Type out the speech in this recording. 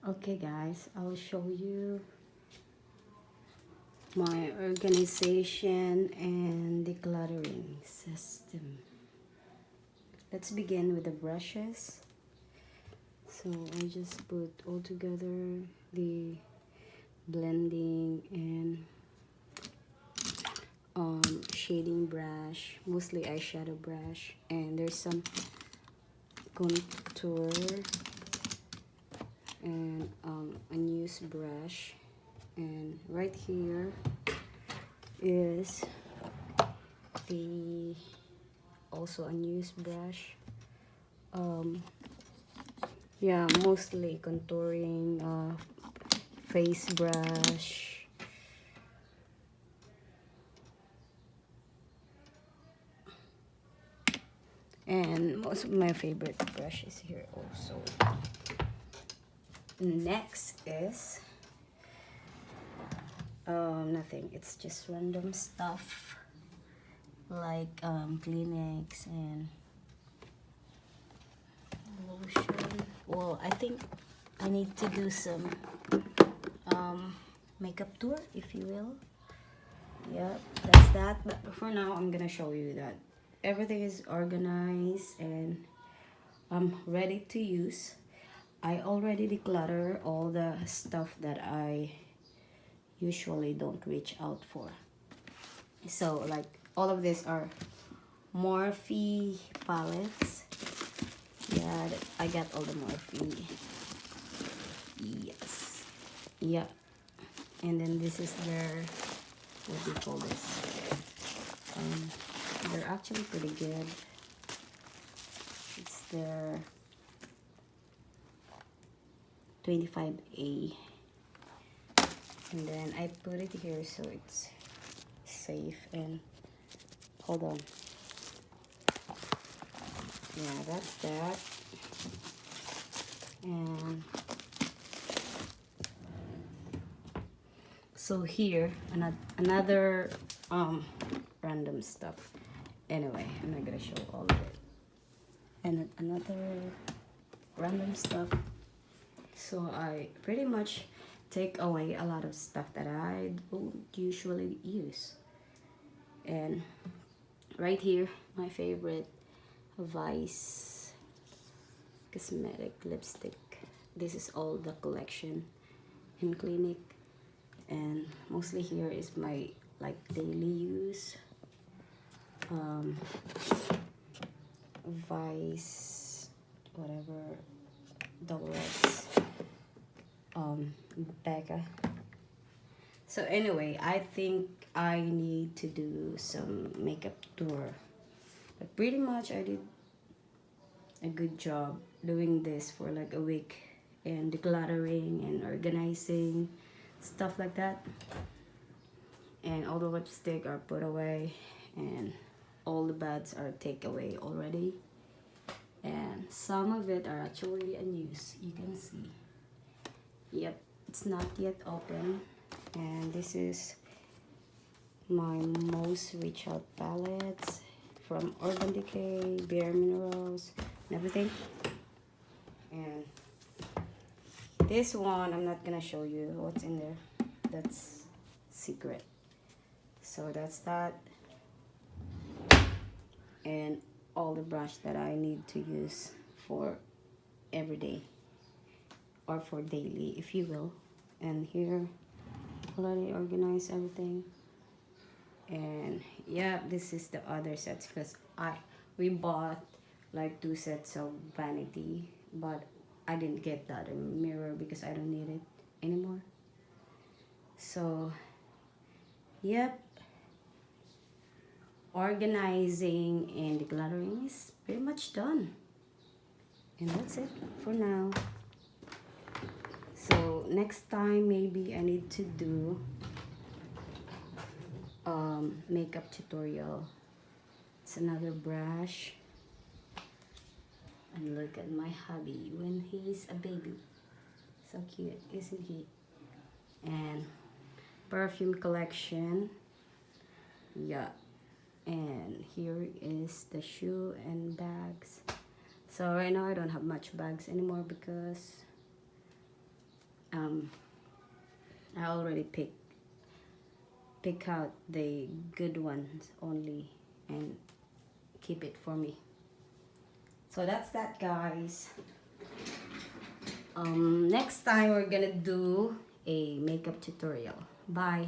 Okay guys, I'll show you my organization and decluttering system. Let's begin with the brushes. So I just put all together the blending and shading brush, mostly eyeshadow brush, and there's some contour and unused brush, and right here is the also unused brush. Yeah, mostly contouring, face brush, and most of my favorite brushes here also. Next is nothing, it's just random stuff like Kleenex and lotion. Well, I think I need to do some makeup tour, if you will. Yeah, that's that. But for now, I'm gonna show you that everything is organized and I'm ready to use. I already declutter all the stuff that I usually don't reach out for. So like all of these are Morphe palettes. Yeah, I got all the Morphe. Yes. Yeah. And then this is their, what do you call this? They're actually pretty good. It's their 25A. And then I put it here so it's safe. And hold on. Yeah, that's that. And so here, another random stuff. Anyway, I'm not gonna show all of it. And another random stuff. So I pretty much take away a lot of stuff that I don't usually use. And right here, my favorite Vice cosmetic lipstick. This is all the collection in Clinique, and mostly here is my like daily use Vice, whatever, double X, Becca. So anyway, I think I need to do some makeup tour. But pretty much I did a good job doing this for like a week and decluttering and organizing stuff like that. And all the lipstick are put away and all the bads are take away already. And some of it are actually unused. You can see. Yep, it's not yet open. And this is my most reach out palettes from Urban Decay, Bare Minerals, and everything. And this one, I'm not gonna show you what's in there. That's secret. So that's that. And all the brush that I need to use for every day or for daily, if you will. And here, already organized everything. And yeah, this is the other sets because we bought like 2 sets of vanity, but I didn't get the other mirror because I don't need it anymore. So yep, organizing and decluttering is pretty much done, and that's it for now. So next time maybe I need to do makeup tutorial. It's another brush. And look at my hubby when he's a baby. So cute, isn't he? And perfume collection. Yeah. And here is the shoe and bags. So right now I don't have much bags anymore because I already pick out the good ones only and keep it for me. So that's that, guys. Next time we're gonna do a makeup tutorial. Bye.